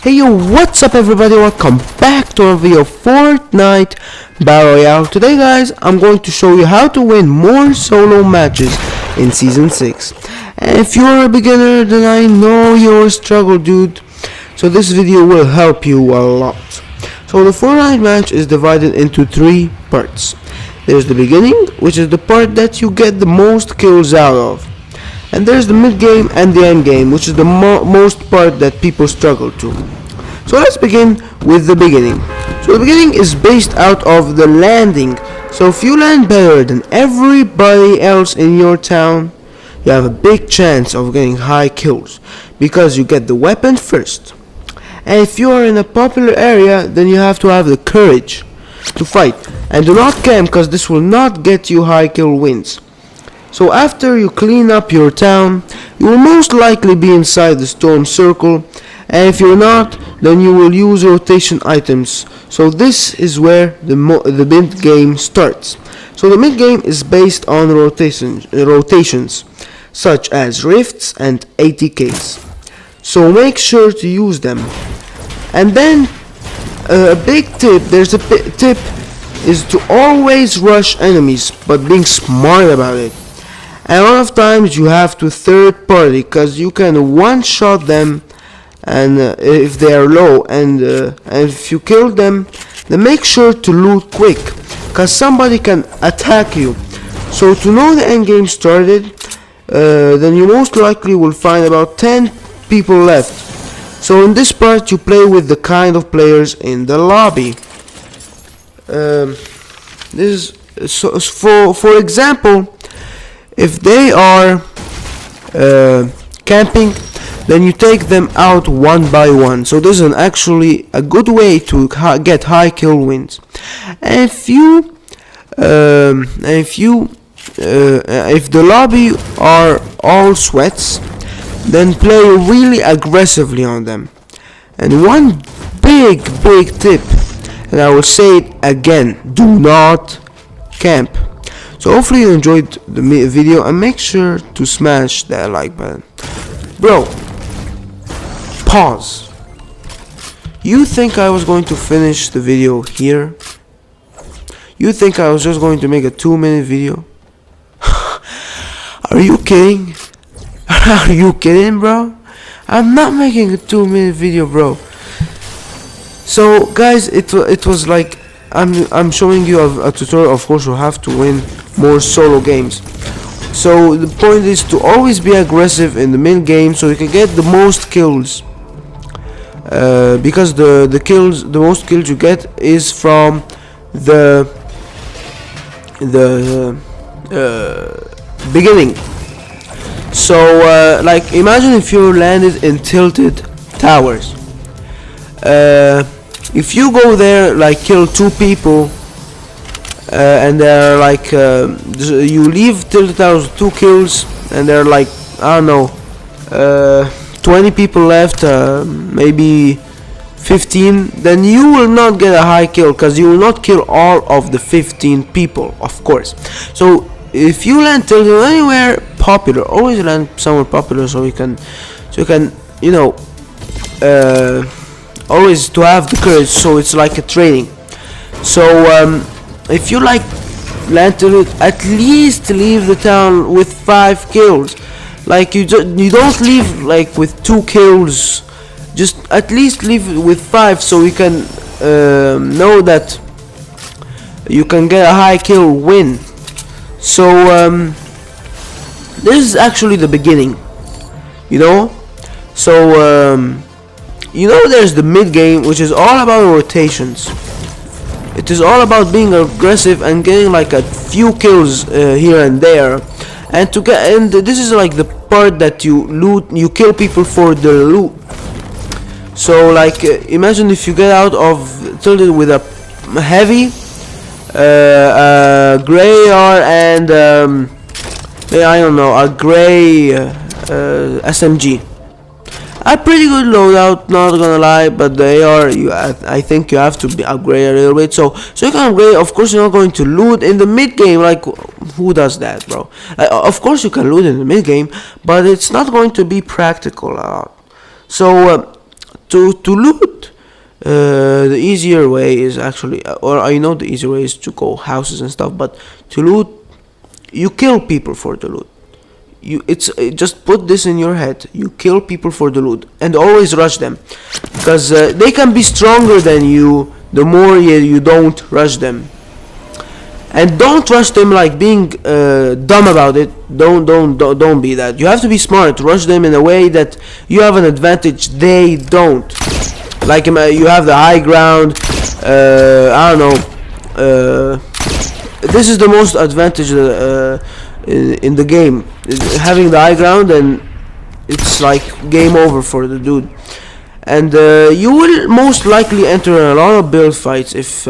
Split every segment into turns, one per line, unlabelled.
Hey yo, what's up everybody, welcome back to a video Fortnite Battle Royale. Today guys, I'm going to show you how to win more solo matches in Season 6. And if you're a beginner, then I know you're a struggle dude. So this video will help you a lot. So the Fortnite match is divided into 3 parts. There's the beginning, which is the part that you get the most kills out of. And there's the mid game and the end game, which is the most part that people struggle to. So let's begin with the beginning. So the beginning is based out of the landing. So if you land better than everybody else in your town, you have a big chance of getting high kills because you get the weapon first. And if you are in a popular area, then you have to have the courage to fight. And do not camp, because this will not get you high kill wins. So after you clean up your town, you will most likely be inside the storm circle, and if you're not, then you will use rotation items. So this is where the mid game starts. So the mid game is based on rotations such as rifts and ATKs. So make sure to use them. And then a big tip, tip is to always rush enemies, but being smart about it. And a lot of times you have to third party, because you can one shot them, and if they are low, and if you kill them, then make sure to loot quick, because somebody can attack you. So to know the end game started, then you most likely will find about 10 people left. So in this part you play with the kind of players in the lobby. This is for example, if they are camping, then you take them out one by one. So this is actually a good way to get high kill wins. And if the lobby are all sweats, then play really aggressively on them. And one big tip, and I will say it again, do not camp. So hopefully you enjoyed the video, and make sure to smash that like button. Bro, pause. You think I was going to finish the video here? You think I was just going to make a 2-minute video? Are you kidding? Are you kidding, bro? I'm not making a 2-minute video, bro. So guys, it was like I'm showing you a tutorial. Of course you have to win more solo games. So the point is to always be aggressive in the mid game, so you can get the most kills. Because the most kills you get is from the beginning. So like imagine if you landed in tilted towers. If you go there, like kill 2 people, and they're like you leave tilted towers with 2 kills, and they're like, I don't know, 20 people left, maybe 15, then you will not get a high kill, because you will not kill all of the 15 people, of course. So if you land tilted anywhere popular, always land somewhere popular, so you can you know, always to have the courage. So it's like a training. So if you like land to it, at least leave the town with 5 kills. Like you don't leave like with 2 kills, just at least leave with 5, so you can know that you can get a high kill win. So this is actually the beginning, you know. So you know, there's the mid game, which is all about rotations. It is all about being aggressive and getting like a few kills here and there, and this is like the part that you kill people for the loot. So like imagine if you get out of tilted with a heavy gray and I don't know, a gray SMG. A pretty good loadout, not gonna lie, but they are. I think you have to be upgrade a little bit. So you can upgrade. Of course, you're not going to loot in the mid game. Like, who does that, bro? Of course, you can loot in the mid game, but it's not going to be practical a lot. So to loot, the easier way is actually, or I know the easier way is to go houses and stuff, but to loot, you kill people for the loot. Just put this in your head. You kill people for the loot and always rush them, because they can be stronger than you the more you don't rush them. And don't rush them like being dumb about it. Don't be that. You have to be smart. Rush them in a way that you have an advantage they don't. Like you have the high ground. I don't know. This is the most advantage in the game. Having the high ground, and it's like game over for the dude. And you will most likely enter a lot of build fights if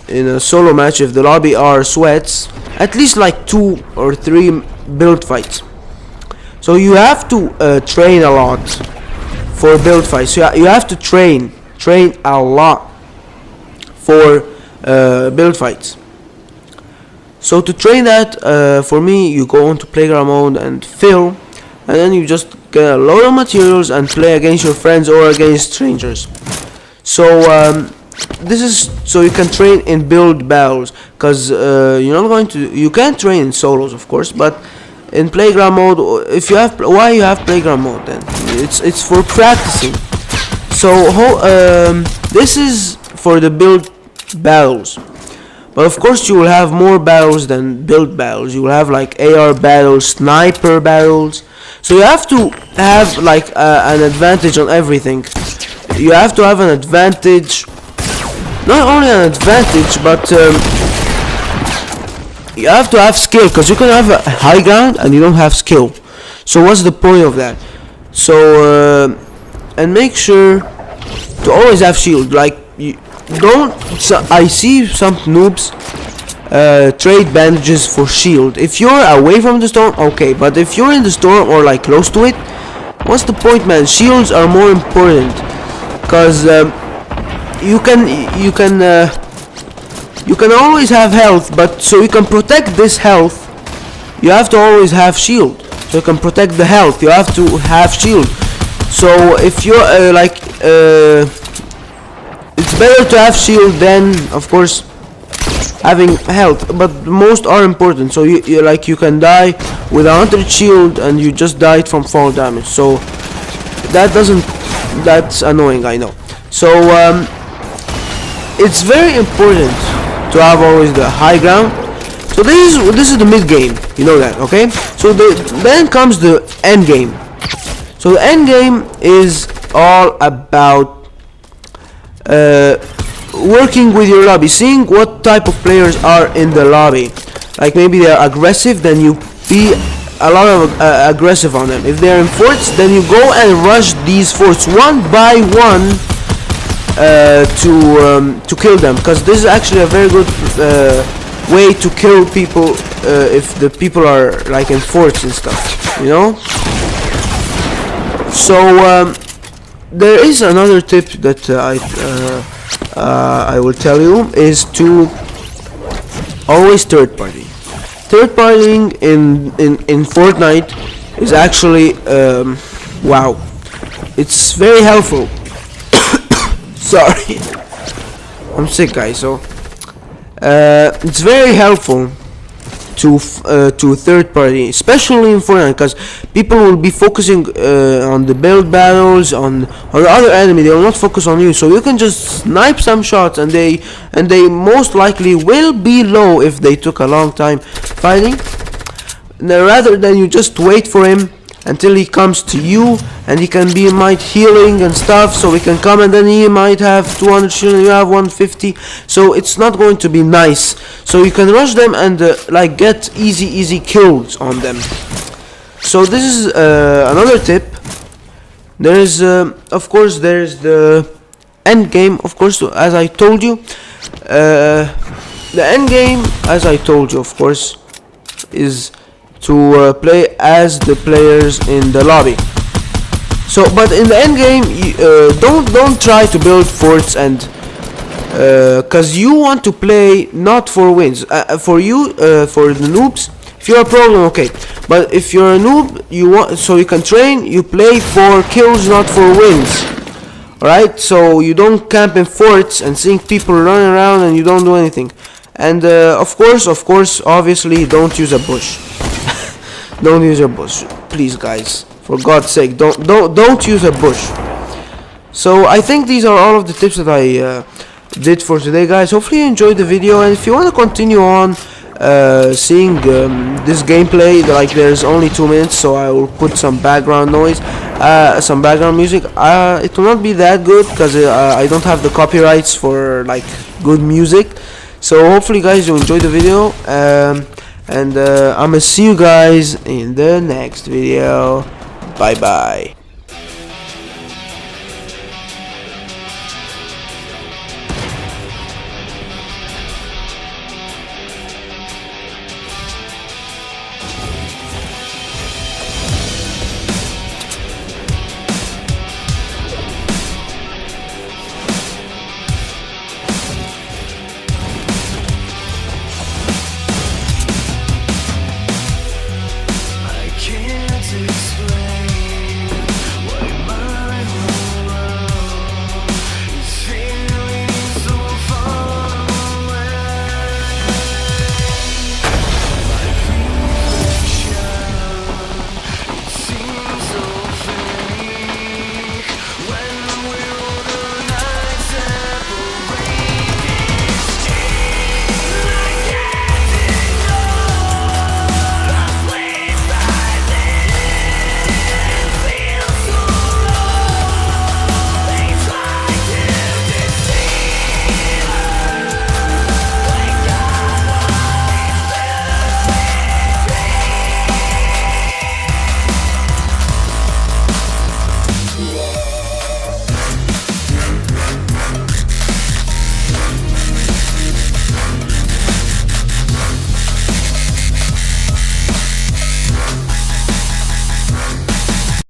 in a solo match, if the lobby are sweats, at least like 2 or 3 build fights. So you have to train a lot for build fights. So you have to train a lot for build fights. So to train that, for me, you go into playground mode and fill, and then you just get a load of materials and play against your friends or against strangers. So this is so you can train in build battles, because you're not going to, you can train in solos of course, but in playground mode, if you have, why you have playground mode then? It's for practicing. So this is for the build battles, but of course you will have more battles than build battles. You will have like AR battles, sniper battles. So you have to have like an advantage on everything. You have to have an advantage. Not only an advantage, but you have to have skill, because you can have a high ground and you don't have skill. So what's the point of that? So and make sure to always have shield. Like you don't. So I see some noobs trade bandages for shield. If you're away from the storm, okay, but if you're in the storm or like close to it, what's the point, man? Shields are more important, because you can always have health, but so you can protect this health, you have to always have shield. So you can protect the health, you have to have shield. So if you're it's better to have shield than, of course, having health, but most are important. So you can die with 100 shield and you just died from fall damage. So that's annoying, I know. So it's very important to have always the high ground. So this is the mid game, you know that, okay? So then comes the end game. So the end game is all about working with your lobby, seeing what type of players are in the lobby. Like maybe they're aggressive, then you be a lot of aggressive on them. If they're in forts, then you go and rush these forts one by one to kill them, because this is actually a very good way to kill people if the people are like in forts and stuff, you know. So there is another tip that I will tell you, is to always third party. Third partying in Fortnite is actually wow, it's very helpful. Sorry, I'm sick, guys. So it's very helpful to third party, especially in Fortnite, because people will be focusing on the build battles, on the other enemy. They will not focus on you, so you can just snipe some shots, and they most likely will be low if they took a long time fighting. Rather than you just wait for him until he comes to you, and he can be healing and stuff, so he can come, and then he might have 200 shield and you have 150, so it's not going to be nice. So you can rush them and like get easy kills on them. So this is another tip. There is of course there's the end game, of course, as I told you. The end game, as I told you, of course, is to play as the players in the lobby. So, but in the end game, don't try to build forts, and cause you want to play not for wins. For you, for the noobs, If you're a problem, okay. But if you're a noob, you want so you can train. You play for kills, not for wins. Alright, so you don't camp in forts and seeing people running around and you don't do anything. And of course, obviously, don't use a bush. Don't use a bush, please, guys. For God's sake, don't use a bush. So I think these are all of the tips that I did for today, guys. Hopefully you enjoyed the video, and if you want to continue on seeing this gameplay, like there's only 2 minutes, so I will put some background noise, some background music. It will not be that good because I don't have the copyrights for like good music. So hopefully, guys, you enjoyed the video, and I'm gonna see you guys in the next video. Bye bye.